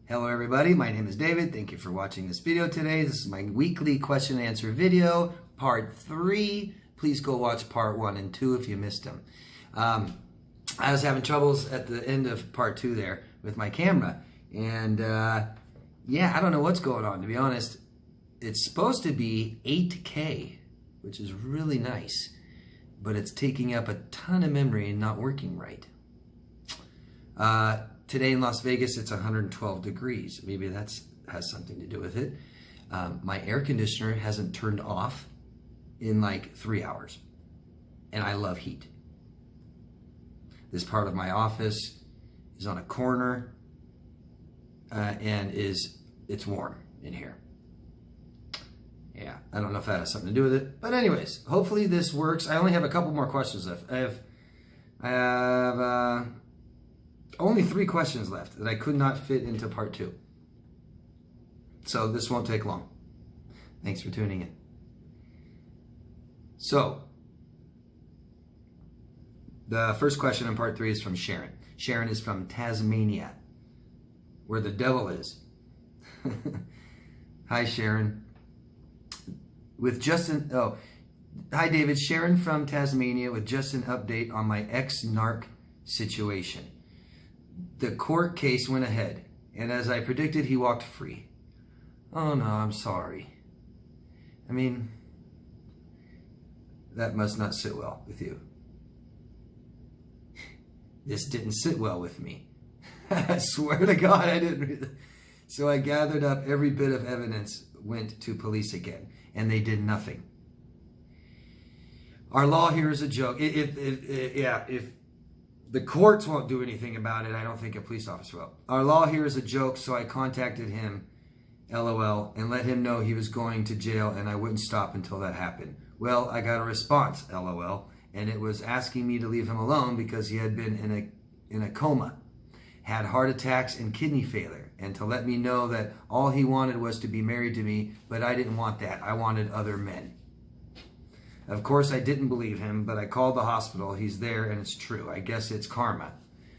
Hello everybody, my name is David. Thank you for watching this video today. This is my weekly question and answer video, part 3. Please go watch part 1 and 2 if you missed them. I was having troubles at the end of part 2 there with my camera. And yeah, I don't know what's going on, to be honest. It's supposed to be 8K, which is really nice, but it's taking up a ton of memory and not working right. Today in Las Vegas, it's 112 degrees. Maybe that has something to do with it. My air conditioner hasn't turned off in like 3 hours, and I love heat. This part of my office is on a corner, and it's warm in here. Yeah, I don't know if that has something to do with it, but anyways, hopefully this works. I only have a couple more questions left. I have only 3 questions left that I could not fit into part 2. So this won't take long. Thanks for tuning in. So, the first question in part 3 is from Sharon. Sharon is from Tasmania, where the devil is. Hi, Sharon. Hi, David. Sharon from Tasmania with just an update on my ex-narc situation. The court case went ahead, and as I predicted, he walked free. Oh no, I'm sorry. I mean, that must not sit well with you. This didn't sit well with me. I swear to God, I didn't. So I gathered up every bit of evidence, went to police again, and they did nothing. Our law here is a joke. If the courts won't do anything about it, I don't think a police officer will. Our law here is a joke, so I contacted him, LOL, and let him know he was going to jail and I wouldn't stop until that happened. Well, I got a response, LOL, and it was asking me to leave him alone because he had been in a coma, had heart attacks and kidney failure, and to let me know that all he wanted was to be married to me, but I didn't want that. I wanted other men. Of course, I didn't believe him, but I called the hospital. He's there, and it's true. I guess it's karma.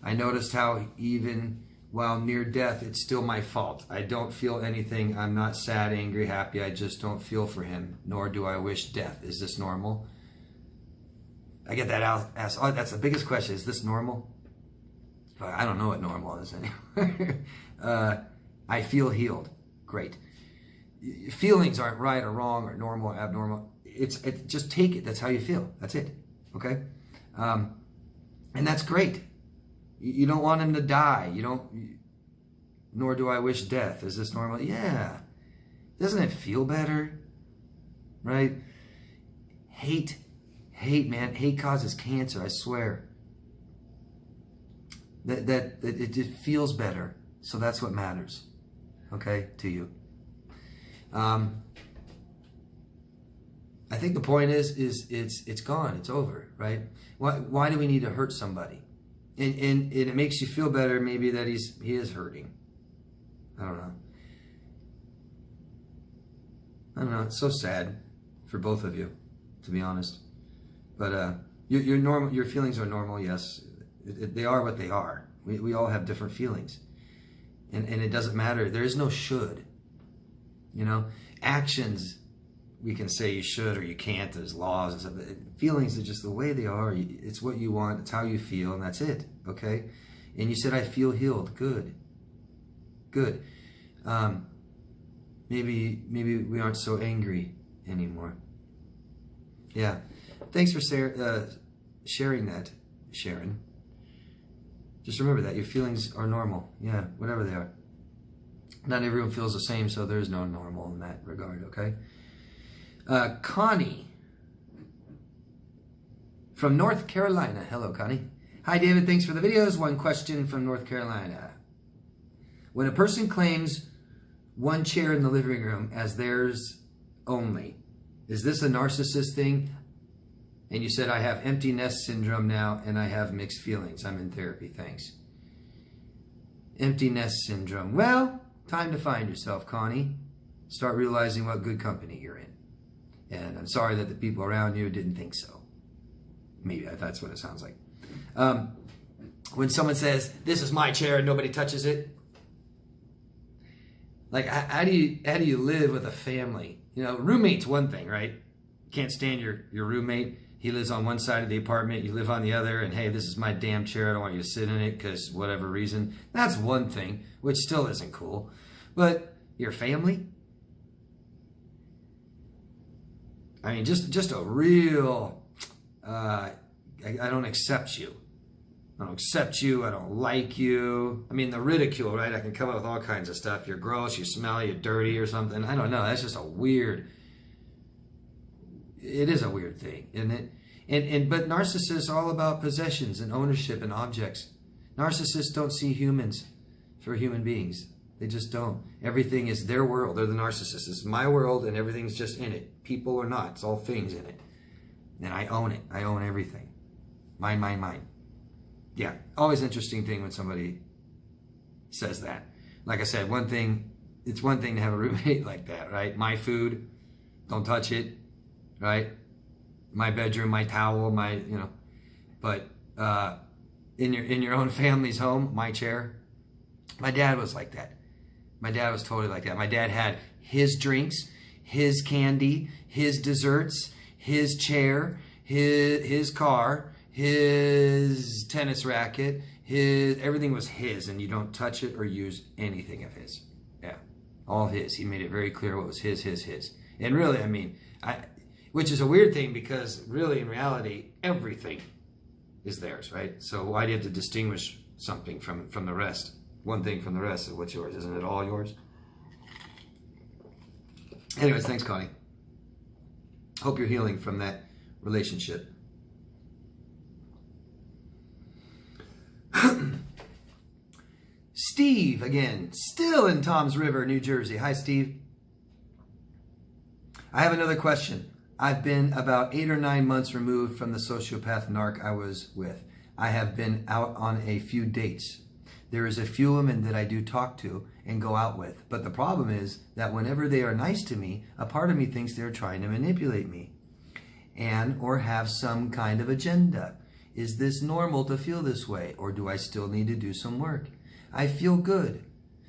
I noticed how even while near death, it's still my fault. I don't feel anything. I'm not sad, angry, happy. I just don't feel for him, nor do I wish death. Is this normal? I get that asked. Oh, that's the biggest question. Is this normal? I don't know what normal is anymore. I feel healed. Great. Feelings aren't right or wrong or normal or abnormal. It's just take it. That's how you feel. That's it. Okay? And that's great. You don't want him to die. Nor do I wish death. Is this normal? Yeah. Doesn't it feel better? Right? Hate, man. Hate causes cancer, I swear. That it feels better. So that's what matters. Okay? To you. I think the point is it's gone. It's over, right? Why do we need to hurt somebody? And it makes you feel better maybe that he is hurting. I don't know. It's so sad for both of you, to be honest. But your normal, your feelings are normal. Yes, they are what they are. We all have different feelings, and it doesn't matter. There is no should. You know, actions. We can say you should or you can't. There's laws and stuff. Feelings are just the way they are. It's what you want. It's how you feel, and that's it. Okay? And you said, I feel healed. Good. Good. Maybe we aren't so angry anymore. Yeah. Thanks for sharing that, Sharon. Just remember that. Your feelings are normal. Yeah, whatever they are. Not everyone feels the same, so there's no normal in that regard, okay? Connie from North Carolina. Hello, Connie. Hi, David. Thanks for the videos. One question from North Carolina. When a person claims one chair in the living room as theirs only, is this a narcissist thing? And you said, I have empty nest syndrome now and I have mixed feelings. I'm in therapy. Thanks. Empty nest syndrome. Well, time to find yourself, Connie. Start realizing what good company you're in. And I'm sorry that the people around you didn't think so. Maybe that's what it sounds like. When someone says, this is my chair and nobody touches it, Like, how do you live with a family? You know, roommate's one thing, right? Can't stand your roommate. He lives on one side of the apartment, you live on the other, and hey, this is my damn chair, I don't want you to sit in it because whatever reason. That's one thing, which still isn't cool. But your family? I mean, just a real, I don't accept you. I don't accept you. I don't like you. I mean, the ridicule, right? I can come up with all kinds of stuff. You're gross, you smell, you're dirty or something. I don't know. That's just a weird, it is a weird thing, isn't it? But narcissists are all about possessions and ownership and objects. Narcissists don't see humans for human beings. They just don't. Everything is their world. They're the narcissist. It's my world and everything's just in it. People or not. It's all things in it. And I own it. I own everything. Mine, mine, mine. Yeah. Always interesting thing when somebody says that. Like I said, it's one thing to have a roommate like that, right? My food, don't touch it, right? My bedroom, my towel, but in your own family's home, my chair. My dad was like that. My dad was totally like that. My dad had his drinks, his candy, his desserts, his chair, his car, his tennis racket, everything was his, and you don't touch it or use anything of his. Yeah, all his. He made it very clear what was his. And really, I mean, which is a weird thing because really, in reality, everything is theirs, right? So why do you have to distinguish something from the rest? One thing from the rest of what's yours. Isn't it all yours? Anyways, thanks, Connie. Hope you're healing from that relationship. Steve, again, still in Toms River, New Jersey. Hi, Steve. I have another question. I've been about 8 or 9 months removed from the sociopath narc I was with. I have been out on a few dates. There is a few women that I do talk to and go out with. But the problem is that whenever they are nice to me, a part of me thinks they're trying to manipulate me or have some kind of agenda. Is this normal to feel this way, or do I still need to do some work? I feel good.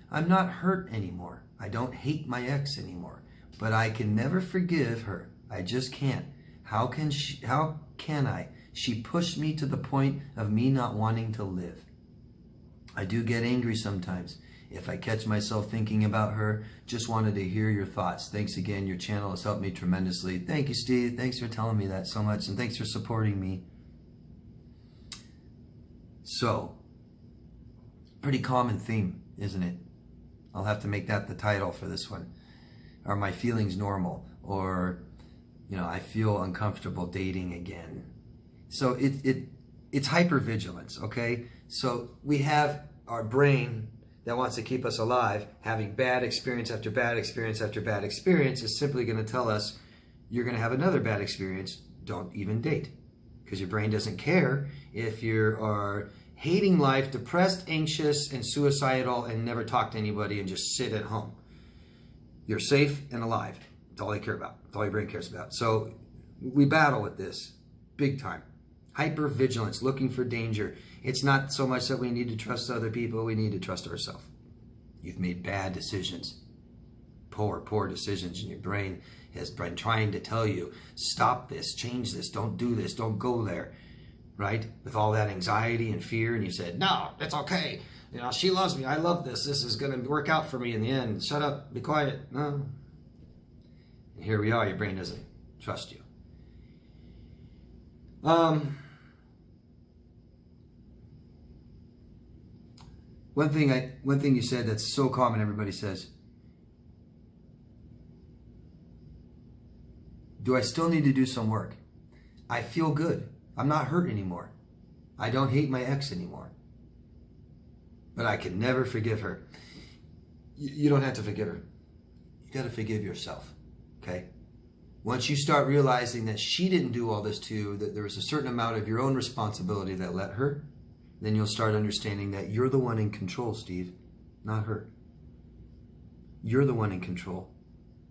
I'm not hurt anymore. I don't hate my ex anymore, but I can never forgive her. I just can't. How can I? She pushed me to the point of me not wanting to live. I do get angry sometimes. If I catch myself thinking about her, just wanted to hear your thoughts. Thanks again. Your channel has helped me tremendously. Thank you, Steve. Thanks for telling me that so much, and thanks for supporting me. So, pretty common theme, isn't it? I'll have to make that the title for this one. Are my feelings normal? Or, I feel uncomfortable dating again. So it's hypervigilance, okay? So we have our brain that wants to keep us alive, having bad experience after bad experience after bad experience is simply going to tell us you're going to have another bad experience. Don't even date. Because your brain doesn't care if you are hating life, depressed, anxious, and suicidal, and never talk to anybody and just sit at home. You're safe and alive. That's all they care about. That's all your brain cares about. So we battle with this big time. Hypervigilance, looking for danger. It's not so much that we need to trust other people, we need to trust ourselves. You've made bad decisions. Poor decisions, and your brain has been trying to tell you, stop this, change this, don't do this, don't go there, right? With all that anxiety and fear, and you said, no, it's okay. She loves me, I love this is going to work out for me in the end. Shut up, be quiet. No. And here we are, your brain doesn't trust you. One thing you said that's so common, everybody says, do I still need to do some work? I feel good. I'm not hurt anymore. I don't hate my ex anymore. But I can never forgive her. You don't have to forgive her. You got to forgive yourself, okay? Once you start realizing that she didn't do all this to you, that there was a certain amount of your own responsibility that let her, then you'll start understanding that you're the one in control, Steve, not her. You're the one in control.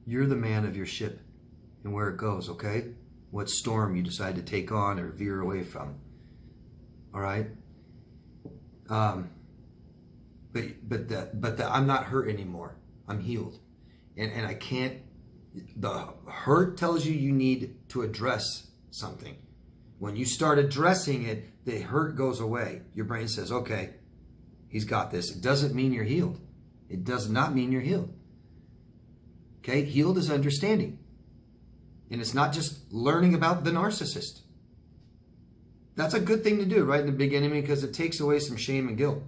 You're the man of your ship and where it goes, okay? What storm you decide to take on or veer away from, all right? But I'm not hurt anymore. I'm healed. And I can't, the hurt tells you you need to address something. When you start addressing it, the hurt goes away. Your brain says, okay, he's got this. It doesn't mean you're healed. It does not mean you're healed. Okay, healed is understanding. And it's not just learning about the narcissist. That's a good thing to do right in the beginning because it takes away some shame and guilt.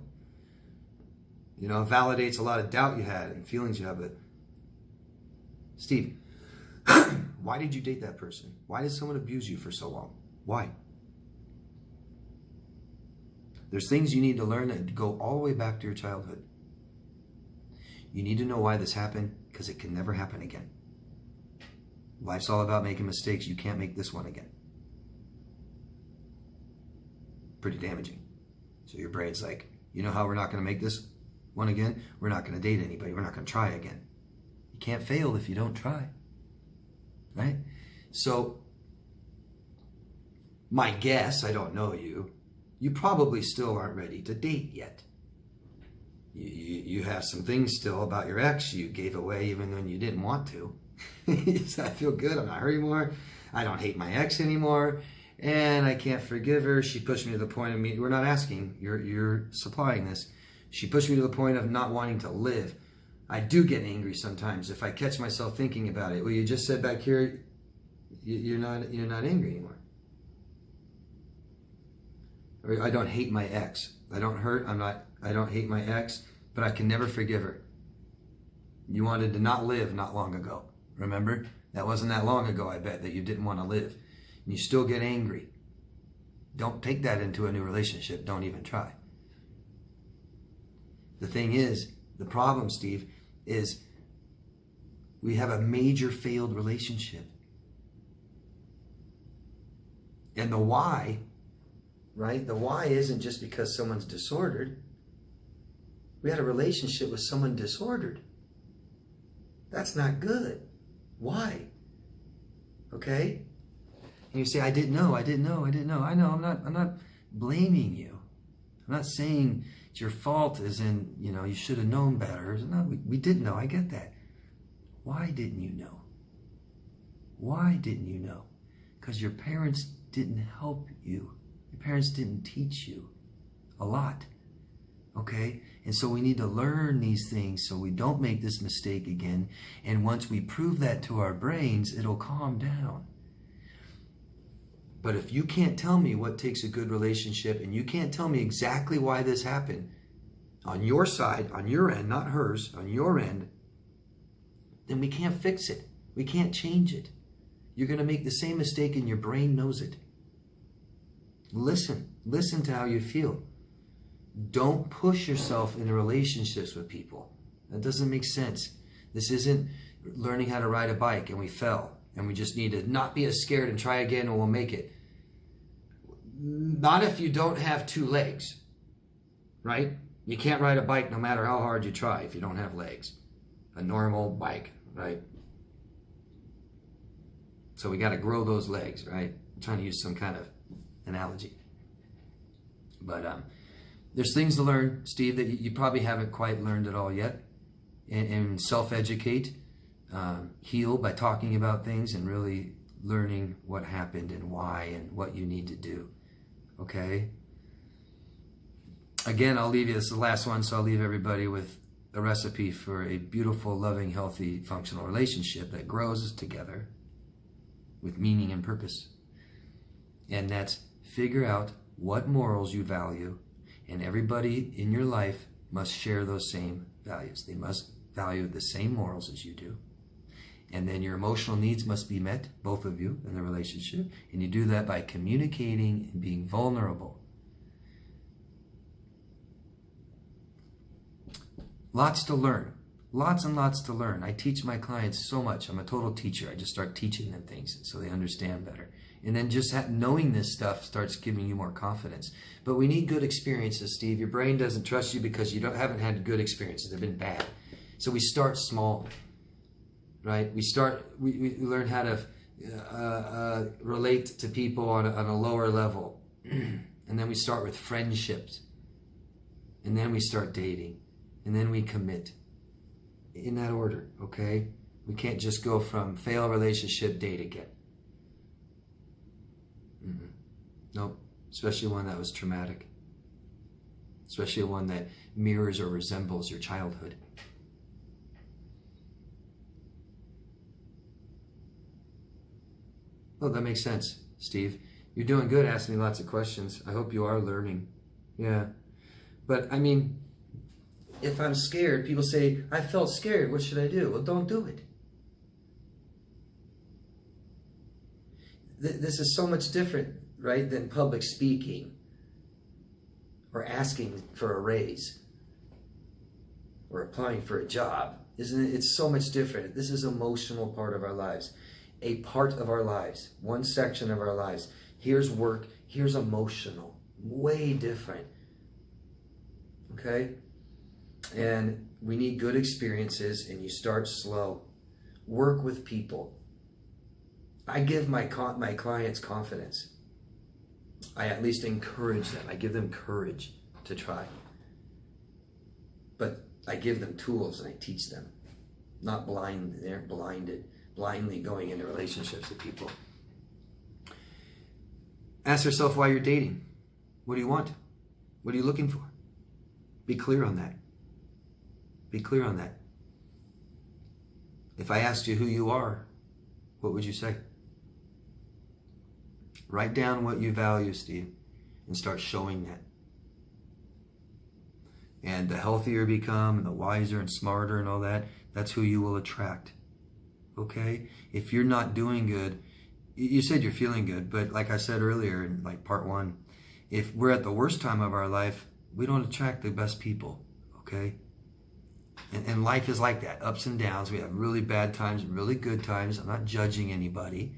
You know, it validates a lot of doubt you had and feelings you have. But Steve, why did you date that person? Why did someone abuse you for so long? Why? There's things you need to learn that go all the way back to your childhood. You need to know why this happened because it can never happen again. Life's all about making mistakes. You can't make this one again. Pretty damaging. So your brain's like, you know how we're not going to make this one again? We're not going to date anybody. We're not going to try again. You can't fail if you don't try. Right? So my guess, I don't know you, you probably still aren't ready to date yet. You have some things still about your ex you gave away even when you didn't want to. I feel good. I'm not hurt anymore. I don't hate my ex anymore. And I can't forgive her. She pushed me to the point of me. We're not asking. You're supplying this. She pushed me to the point of not wanting to live. I do get angry sometimes if I catch myself thinking about it. Well, you just said back here, you're not angry anymore. Or I don't hate my ex. I don't hurt. I don't hate my ex, but I can never forgive her. You wanted to not live not long ago. Remember? That wasn't that long ago, I bet, that you didn't want to live. And you still get angry. Don't take that into a new relationship. Don't even try. The thing is, the problem, Steve, is we have a major failed relationship. And the why, right? The why isn't just because someone's disordered. We had a relationship with someone disordered. That's not good. Why? Okay? And you say, I didn't know. I know, I'm not blaming you. I'm not saying it's your fault as in, you should have known better. No, we did know. I get that. Why didn't you know? Why didn't you know? Because your parents didn't help you. Your parents didn't teach you a lot. Okay? And so we need to learn these things so we don't make this mistake again. And once we prove that to our brains, it'll calm down. But if you can't tell me what takes a good relationship and you can't tell me exactly why this happened on your side, on your end, not hers, on your end, then we can't fix it. We can't change it. You're going to make the same mistake and your brain knows it. Listen to how you feel. Don't push yourself into relationships with people. That doesn't make sense. This isn't learning how to ride a bike and we fell and we just need to not be as scared and try again and we'll make it. Not if you don't have two legs, right? You can't ride a bike no matter how hard you try if you don't have legs. A normal bike, right? So we got to grow those legs, right? I'm trying to use some kind of analogy. But there's things to learn, Steve, that you probably haven't quite learned at all yet. And self-educate, heal by talking about things and really learning what happened and why and what you need to do. Okay? Again, I'll leave you, this is the last one, so I'll leave everybody with a recipe for a beautiful, loving, healthy, functional relationship that grows together with meaning and purpose. And that's figure out what morals you value, and everybody in your life must share those same values. They must value the same morals as you do. And then your emotional needs must be met, both of you, in the relationship. And you do that by communicating and being vulnerable. Lots to learn. Lots and lots to learn. I teach my clients so much. I'm a total teacher. I just start teaching them things so they understand better. And then just knowing this stuff starts giving you more confidence. But we need good experiences, Steve. Your brain doesn't trust you because you haven't had good experiences. They've been bad. So we start small, right? We learn how to relate to people on a lower level. And then we start with friendships. And then we start dating. And then we commit. in that order, okay? We can't just go from fail relationship, date again. Nope. Especially one that was traumatic. Especially one that mirrors or resembles your childhood. Oh, that makes sense, Steve. You're doing good asking me lots of questions. I hope you are learning. Yeah. But, I mean, if I'm scared, people say, I felt scared. What should I do? Well, don't do it. This is so much different, right, than public speaking or asking for a raise or applying for a job. Isn't it? It's so much different. This is an emotional part of our lives. A part of our lives. One section of our lives. Here's work. Here's emotional. Way different. Okay? And we need good experiences, and you start slow. Work with people. I give my clients confidence. I at least encourage them. I give them courage to try. But I give them tools and I teach them. Not blind. They're blindly going into relationships with people. Ask yourself why you're dating. What do you want? What are you looking for? Be clear on that. Be clear on that. If I asked you who you are, what would you say? Write down what you value, Steve, and start showing that. And the healthier you become, and the wiser and smarter and all that, that's who you will attract. Okay? If you're not doing good, you said you're feeling good, but like I said earlier in like part 1, if we're at the worst time of our life, we don't attract the best people. Okay? And life is like that, ups and downs. We have really bad times and really good times. I'm not judging anybody.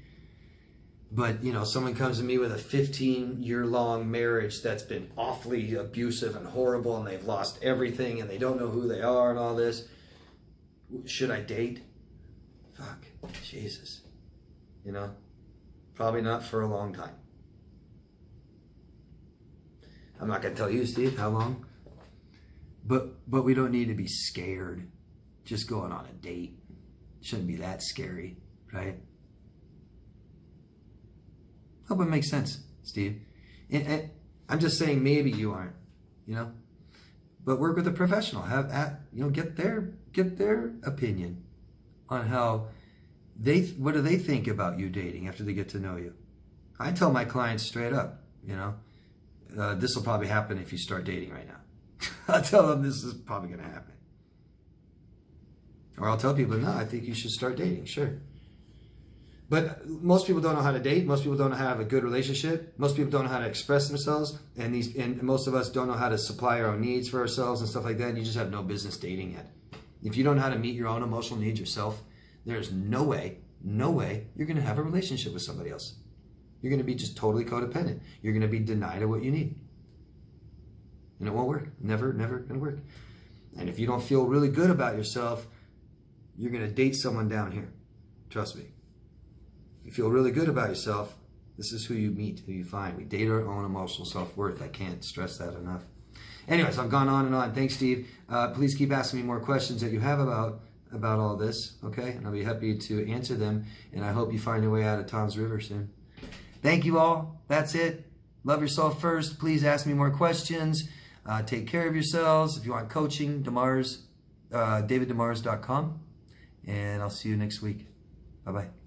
But, you know, someone comes to me with a 15-year-long marriage that's been awfully abusive and horrible, and they've lost everything, and they don't know who they are and all this. Should I date? Fuck, Jesus. You know, probably not for a long time. I'm not going to tell you, Steve, how long. But we don't need to be scared just going on a date. Shouldn't be that scary, right? Hope it makes sense, Steve. And I'm just saying maybe you aren't, you know. But work with a professional. Get their opinion on how what do they think about you dating after they get to know you. I tell my clients straight up, you know, this will probably happen if you start dating right now. I'll tell them this is probably going to happen. Or I'll tell people, no, I think you should start dating, sure. But most people don't know how to date. Most people don't know how to have a good relationship. Most people don't know how to express themselves. And most of us don't know how to supply our own needs for ourselves and stuff like that. And you just have no business dating yet. If you don't know how to meet your own emotional needs yourself, there's no way you're going to have a relationship with somebody else. You're going to be just totally codependent. You're going to be denied of what you need. And it won't work. Never going to work. And if you don't feel really good about yourself, you're going to date someone down here. Trust me. If you feel really good about yourself, this is who you meet, who you find. We date our own emotional self-worth. I can't stress that enough. Anyways, I've gone on and on. Thanks, Steve. Please keep asking me more questions that you have about all this, okay? And I'll be happy to answer them. And I hope you find your way out of Tom's River soon. Thank you all. That's it. Love yourself first. Please ask me more questions. Take care of yourselves. If you want coaching, daviddemars.com. And I'll see you next week. Bye-bye.